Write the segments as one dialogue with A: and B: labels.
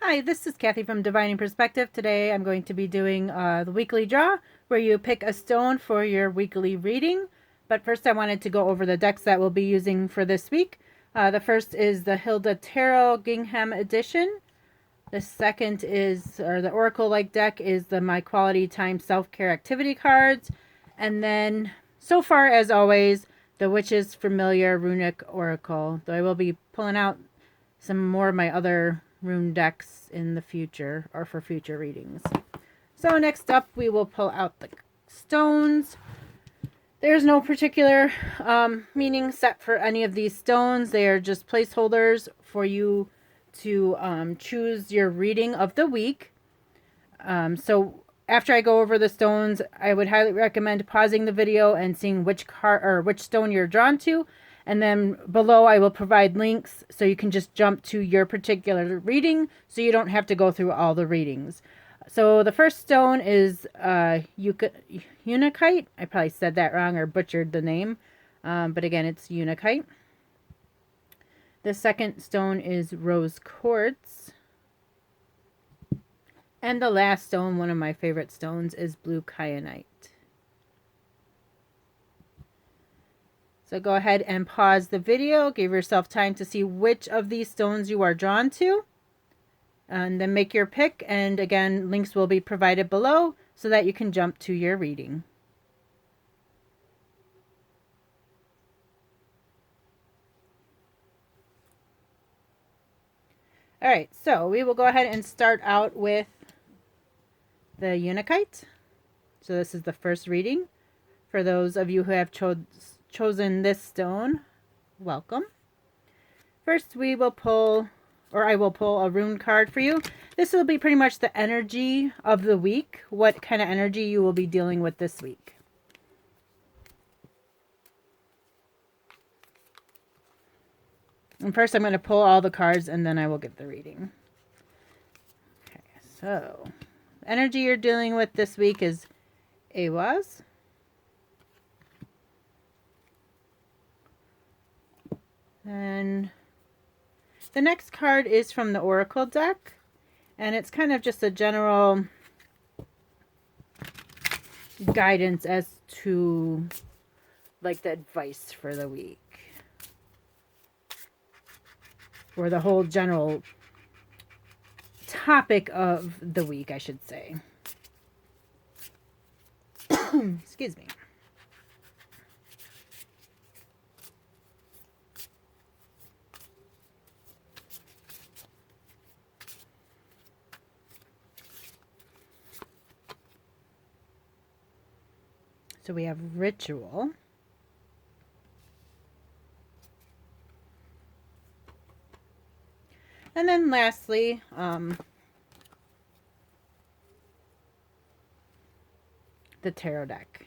A: Hi, this is Kathy from Divining Perspective. Today I'm going to be doing the weekly draw where you pick a stone for your weekly reading. But first I wanted to go over the decks that we'll be using for this week. The first is the Hilda Tarot Gingham edition. The second is, or the Oracle-like deck, is the My Quality Time Self-Care Activity cards. And then, so far as always, the Witch's Familiar Runic Oracle. Though I will be pulling out some more of my other rune decks in the future, or for future readings. So next up we will pull out the stones. There's no particular meaning set for any of these stones. They are just placeholders for you to choose your reading of the week. So after I go over the stones, I would highly recommend pausing the video and seeing which card or which stone you're drawn to. And then below I will provide links so you can just jump to your particular reading so you don't have to go through all the readings. So the first stone is Unakite. I probably said that wrong or butchered the name. But again, it's Unakite. The second stone is Rose Quartz. And the last stone, one of my favorite stones, is Blue Kyanite. So go ahead and pause the video. Give yourself time to see which of these stones you are drawn to. And then make your pick. And again, links will be provided below so that you can jump to your reading. Alright, so we will go ahead and start out with the Unakite. So this is the first reading. For those of you who have chosen this stone, welcome. First we will pull, or I will pull a rune card for you. This will be pretty much the energy of the week, what kind of energy you will be dealing with this week. And first I'm going to pull all the cards and then I will give the reading. Okay, so the energy you're dealing with this week is Awas. And the next card is from the Oracle deck, and it's kind of just a general guidance as to like the advice for the week, or the whole general topic of the week, I should say. Excuse me. So we have ritual. And then lastly, the tarot deck.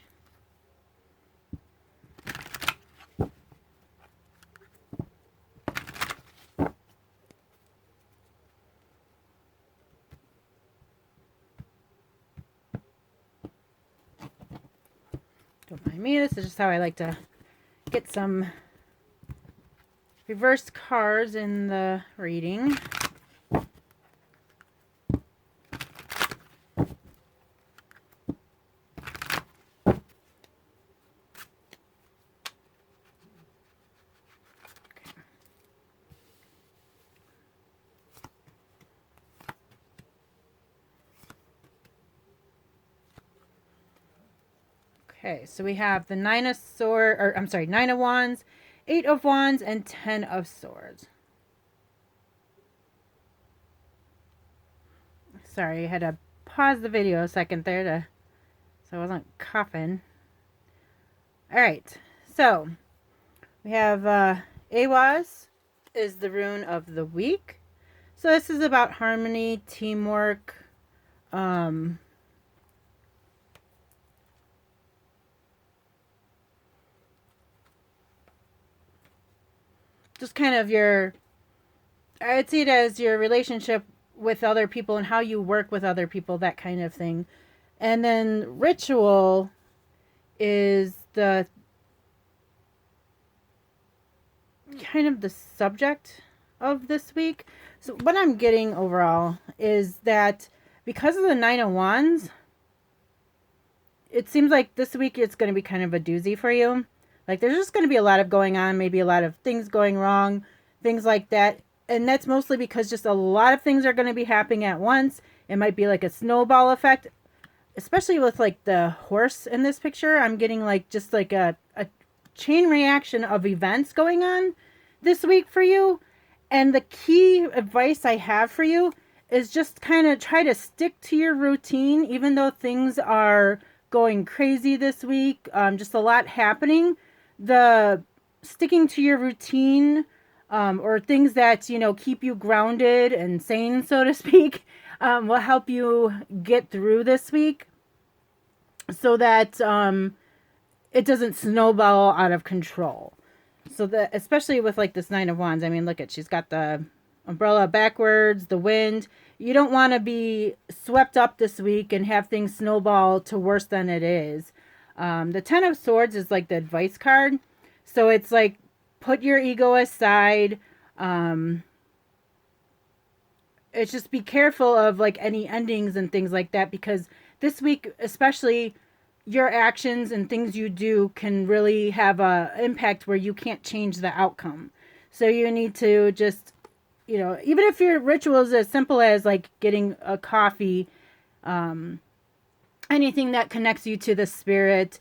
A: Don't mind me, this is just how I like to get some reverse cards in the reading. Okay, so we have the Nine of Wands, 8 of Wands, and 10 of Swords. Sorry, I had to pause the video a second there so I wasn't coughing. Alright, so we have Awaz is the rune of the week. So this is about harmony, teamwork, just kind of I would see it as your relationship with other people and how you work with other people, that kind of thing. And then ritual is the kind of the subject of this week. So what I'm getting overall is that because of the Nine of Wands, it seems like this week it's going to be kind of a doozy for you. Like there's just going to be a lot of going on, maybe a lot of things going wrong, things like that. And that's mostly because just a lot of things are going to be happening at once. It might be like a snowball effect, especially with like the horse in this picture. I'm getting like just like a chain reaction of events going on this week for you. And the key advice I have for you is just kind of try to stick to your routine, even though things are going crazy this week. Just a lot happening. The sticking to your routine, or things that, you know, keep you grounded and sane, so to speak, will help you get through this week so that it doesn't snowball out of control. So that, especially with like this Nine of Wands, I mean, look at, she's got the umbrella backwards, the wind. You don't want to be swept up this week and have things snowball to worse than it is. The Ten of Swords is like the advice card. So it's like, put your ego aside. It's just be careful of like any endings and things like that, because this week, especially, your actions and things you do can really have a impact where you can't change the outcome. So you need to just, you know, even if your ritual is as simple as like getting a coffee, anything that connects you to the spirit,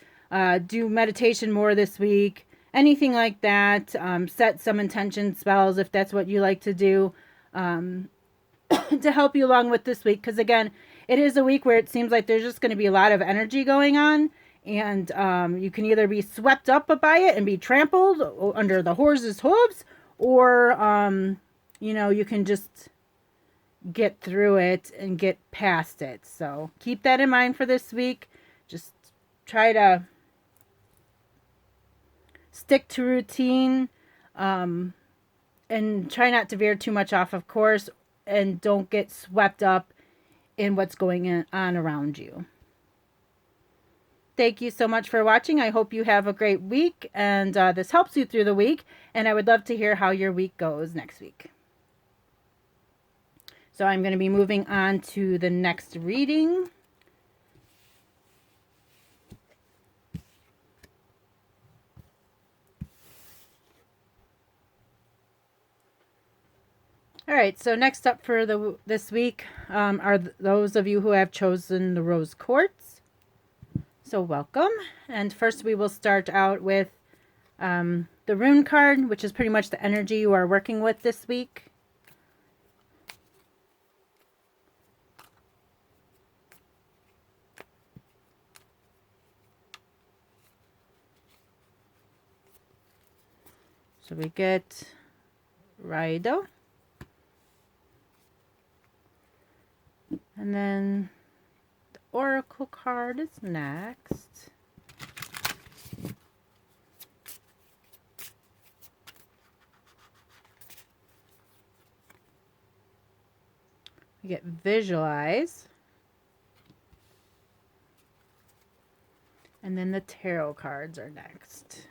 A: do meditation more this week, anything like that, set some intention spells if that's what you like to do, to help you along with this week. Because again, it is a week where it seems like there's just going to be a lot of energy going on, and you can either be swept up by it and be trampled under the horse's hooves, or you know, you can just get through it and get past it. So keep that in mind for this week. Just try to stick to routine, and try not to veer too much off, of course, and don't get swept up in what's going on around you. Thank you so much for watching. I hope you have a great week, and this helps you through the week, and I would love to hear how your week goes next week. So I'm going to be moving on to the next reading. All right, so next up for this week are those of you who have chosen the rose quartz. So welcome. And first we will start out with the rune card, which is pretty much the energy you are working with this week. So we get Raido. And then the Oracle card is next. We get Visualize. And then the Tarot cards are next.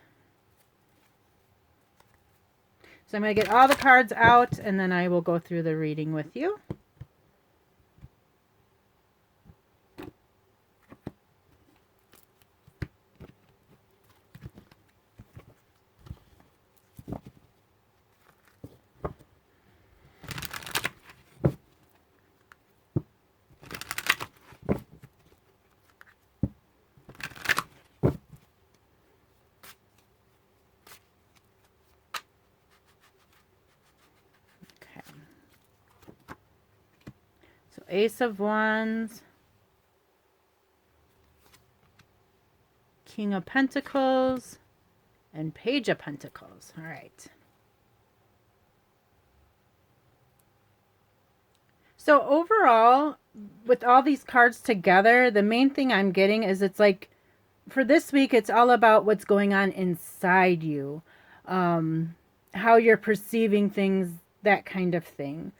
A: So I'm going to get all the cards out, and then I will go through the reading with you. Ace of Wands, King of Pentacles, and Page of Pentacles. All right. So overall, with all these cards together, the main thing I'm getting is it's like, for this week, it's all about what's going on inside you, how you're perceiving things, that kind of thing.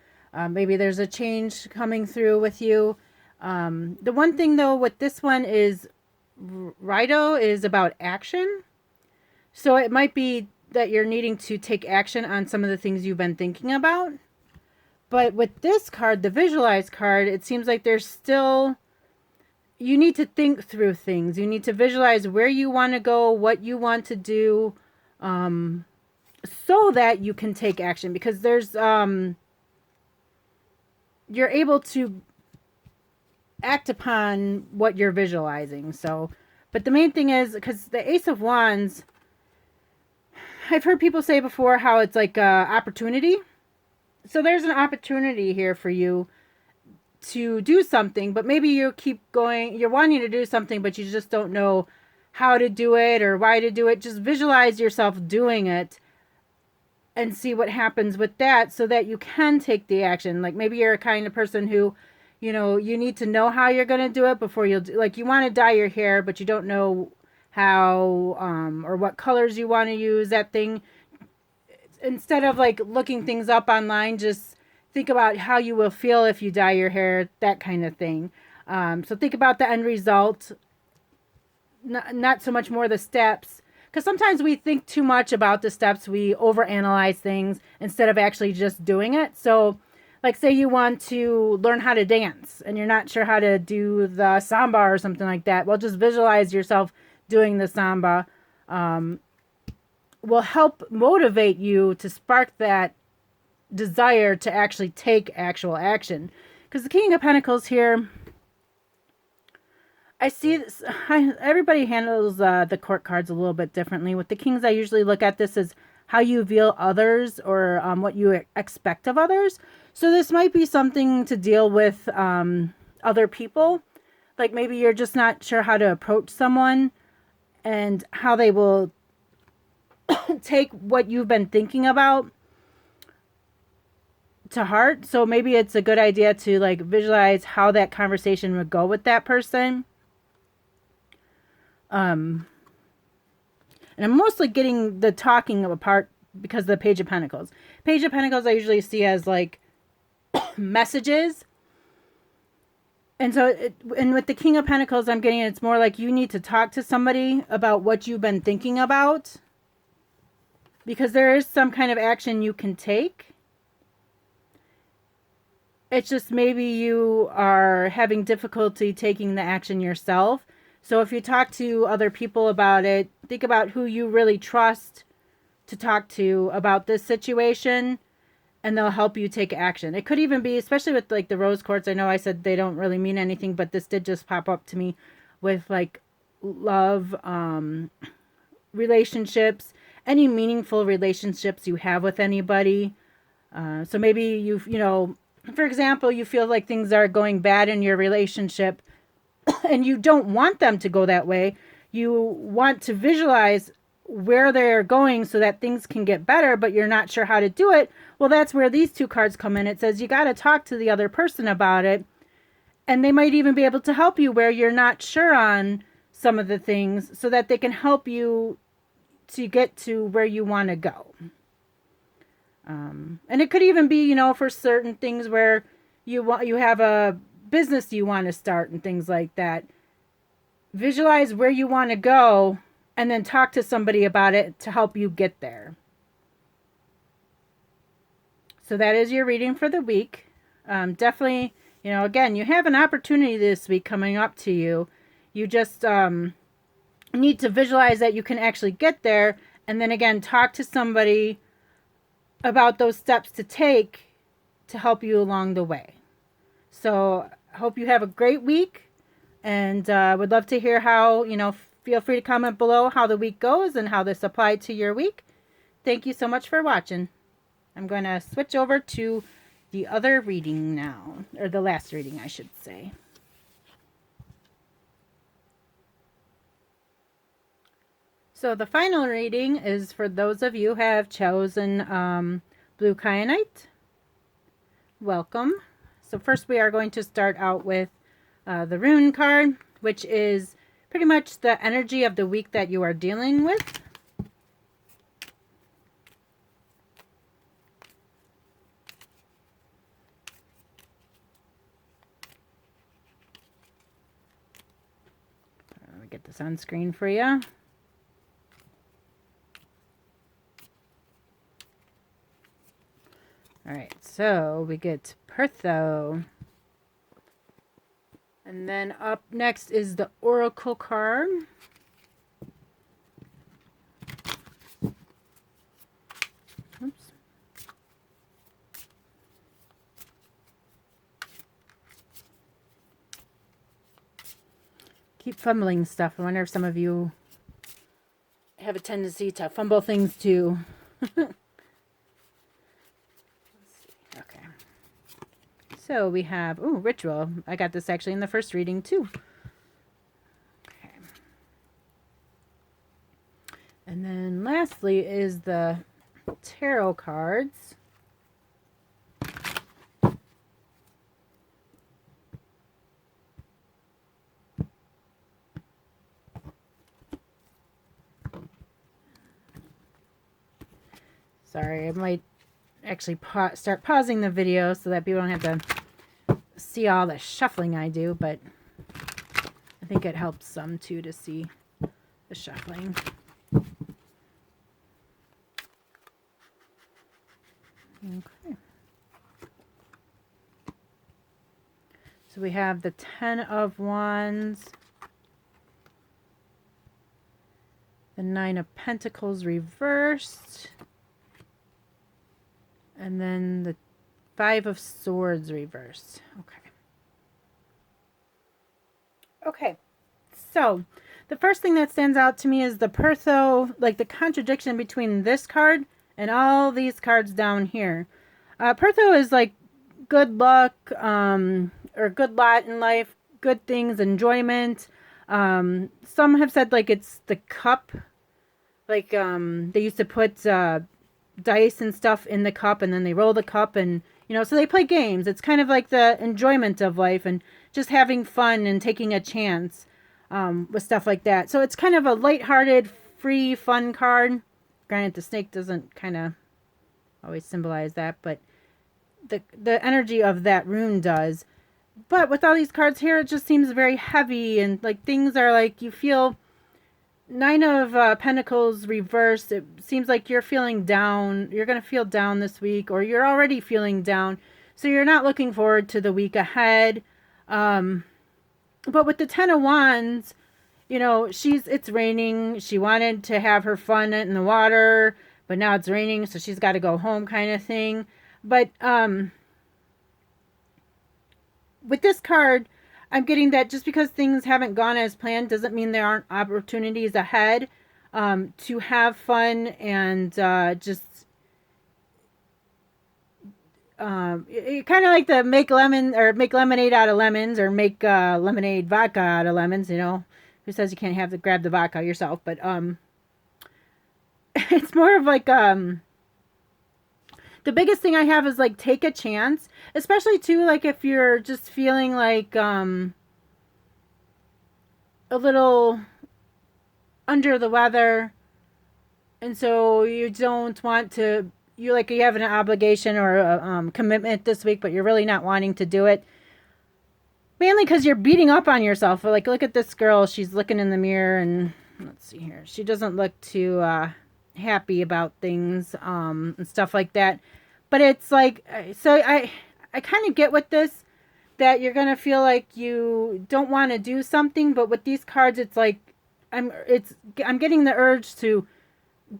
A: Maybe there's a change coming through with you. The one thing though with this one is Raido is about action. So it might be that you're needing to take action on some of the things you've been thinking about. But with this card, the visualize card, it seems like there's still, you need to think through things. You need to visualize where you want to go, what you want to do, so that you can take action, because there's, you're able to act upon what you're visualizing. So, but the main thing is, because the Ace of Wands, I've heard people say before how it's like opportunity. So there's an opportunity here for you to do something, but maybe you keep going, you're wanting to do something, but you just don't know how to do it or why to do it. Just visualize yourself doing it and see what happens with that, so that you can take the action. Like maybe you're a kind of person who, you know, you need to know how you're going to do it before you'll do, like you want to dye your hair, but you don't know how, or what colors you want to use that thing. Instead of like looking things up online, just think about how you will feel if you dye your hair, that kind of thing. So think about the end result, not so much more the steps, because sometimes we think too much about the steps. We overanalyze things instead of actually just doing it. So like say you want to learn how to dance and you're not sure how to do the samba or something like that. Well, just visualize yourself doing the samba. Will help motivate you to spark that desire to actually take actual action. Because the King of Pentacles here, I see this, everybody handles the court cards a little bit differently. With the Kings, I usually look at this as how you view others, or what you expect of others. So this might be something to deal with other people. Like maybe you're just not sure how to approach someone and how they will take what you've been thinking about to heart. So maybe it's a good idea to like visualize how that conversation would go with that person. And I'm mostly getting the talking apart because of the Page of Pentacles. Page of Pentacles I usually see as like messages. And so, and with the King of Pentacles, I'm getting it's more like you need to talk to somebody about what you've been thinking about, because there is some kind of action you can take. It's just maybe you are having difficulty taking the action yourself. So if you talk to other people about it, think about who you really trust to talk to about this situation, and they'll help you take action. It could even be, especially with like the rose quartz, I know I said they don't really mean anything, but this did just pop up to me with like love, relationships, any meaningful relationships you have with anybody. So maybe you know, for example, you feel like things are going bad in your relationship and you don't want them to go that way. You want to visualize where they're going so that things can get better, but you're not sure how to do it. Well, that's where these two cards come in. It says you got to talk to the other person about it, and they might even be able to help you where you're not sure on some of the things, so that they can help you to get to where you want to go. And it could even be, you know, for certain things where you have a business you want to start and things like that. Visualize where you want to go and then talk to somebody about it to help you get there. So that is your reading for the week. Definitely, you know, again, you have an opportunity this week coming up to you. You just need to visualize that you can actually get there, and then again, talk to somebody about those steps to take to help you along the way. So I hope you have a great week, and would love to hear how, you know, feel free to comment below how the week goes and how this applied to your week. Thank you so much for watching. I'm going to switch over to the other reading now, or the last reading, I should say. So the final reading is for those of you who have chosen blue Kyanite. Welcome. So first we are going to start out with the rune card, which is pretty much the energy of the week that you are dealing with. Let me get this on screen for you. So we get Pertho. And then up next is the Oracle card. Oops. Keep fumbling stuff. I wonder if some of you have a tendency to fumble things too. Okay. So we have, ritual. I got this actually in the first reading too. Okay. And then lastly is the tarot cards. Sorry, I might actually start pausing the video so that people don't have to see all the shuffling I do, but I think it helps some too to see the shuffling. Okay. So we have the 10 of Wands, the 9 of Pentacles reversed, and then the 5 of Swords reversed. Okay, so the first thing that stands out to me is the Pertho, like the contradiction between this card and all these cards down here. Pertho is like good luck, or good lot in life, good things, enjoyment. Some have said like it's the cup, like they used to put dice and stuff in the cup, and then they roll the cup, and so they play games. It's kind of like the enjoyment of life and just having fun and taking a chance with stuff like that. So it's kind of a lighthearted, free, fun card. Granted, the snake doesn't kind of always symbolize that, but the energy of that rune does. But with all these cards here, it just seems very heavy, and like things are like you feel. 9 of Pentacles reversed. It seems like you're feeling down. You're going to feel down this week, or you're already feeling down. So you're not looking forward to the week ahead. But with the 10 of Wands, it's raining. She wanted to have her fun in the water, but now it's raining, so she's got to go home kind of thing. But with this card, I'm getting that just because things haven't gone as planned doesn't mean there aren't opportunities ahead to have fun and just kind of like the make lemonade out of lemons, or make lemonade vodka out of lemons. Who says you can't grab the vodka yourself? But it's more of like the biggest thing I have is like take a chance, especially too like if you're just feeling like a little under the weather, and so you don't want to, you have an obligation or a commitment this week, but you're really not wanting to do it, mainly because you're beating up on yourself. Like, look at this girl, she's looking in the mirror, and let's see here, she doesn't look too happy about things and stuff like that. But it's like, so I kind of get with this, that you're gonna feel like you don't want to do something, but with these cards, it's like I'm getting the urge to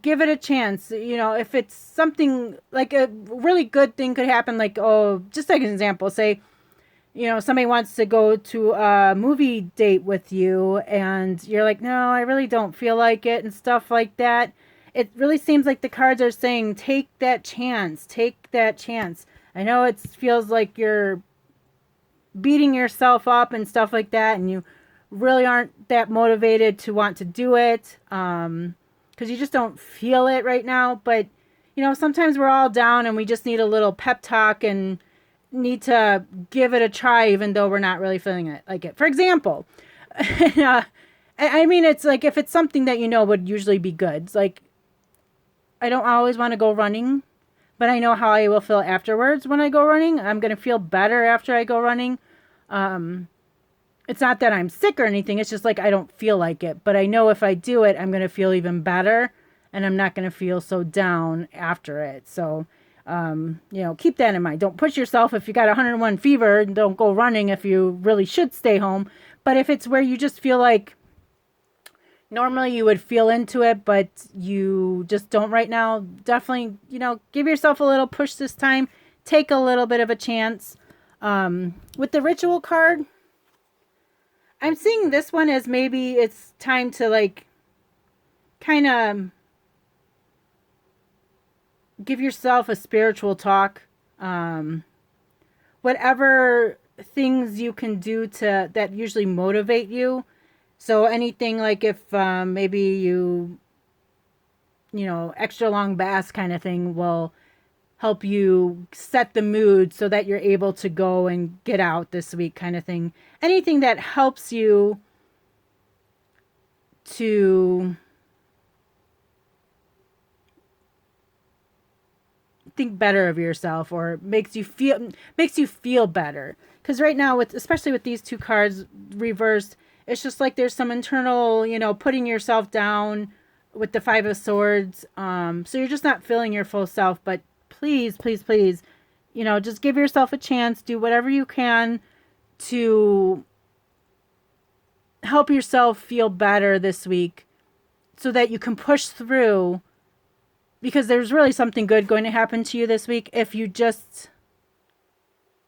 A: give it a chance. If it's something like a really good thing could happen, like, just like an example, say somebody wants to go to a movie date with you, and you're like, no, I really don't feel like it, and stuff like that. It really seems like the cards are saying, take that chance. Take that chance. I know it feels like you're beating yourself up and stuff like that, and you really aren't that motivated to want to do it because you just don't feel it right now. But, sometimes we're all down and we just need a little pep talk and need to give it a try, even though we're not really feeling it like it. For example, I mean, it's like if it's something that would usually be good. It's like, I don't always want to go running, but I know how I will feel afterwards when I go running. I'm going to feel better after I go running. It's not that I'm sick or anything. It's just like I don't feel like it. But I know if I do it, I'm going to feel even better, and I'm not going to feel so down after it. So Keep that in mind. Don't push yourself if you got 101 fever, and don't go running if you really should stay home. But if it's where you just feel like normally you would feel into it, but you just don't right now, definitely, give yourself a little push this time. Take a little bit of a chance. With the ritual card, I'm seeing this one as maybe it's time to kind of give yourself a spiritual talk. Whatever things you can do that usually motivate you. So anything like if maybe extra long bass kind of thing will help you set the mood so that you're able to go and get out this week kind of thing. Anything that helps you to think better of yourself or makes you feel better. Because right now, especially with these two cards reversed, it's just like there's some internal, putting yourself down with the Five of Swords. So you're just not feeling your full self. But please, please, please, just give yourself a chance. Do whatever you can to help yourself feel better this week so that you can push through. Because there's really something good going to happen to you this week if you just,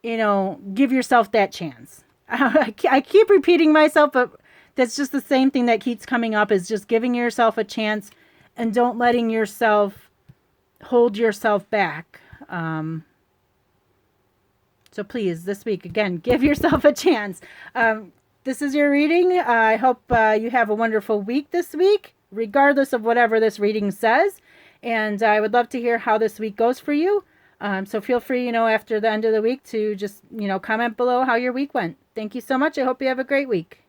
A: give yourself that chance. I keep repeating myself, but that's just the same thing that keeps coming up, is just giving yourself a chance and don't letting yourself hold yourself back. So please, this week, again, give yourself a chance. This is your reading. I hope you have a wonderful week this week, regardless of whatever this reading says. And I would love to hear how this week goes for you. So feel free, after the end of the week to just, comment below how your week went. Thank you so much. I hope you have a great week.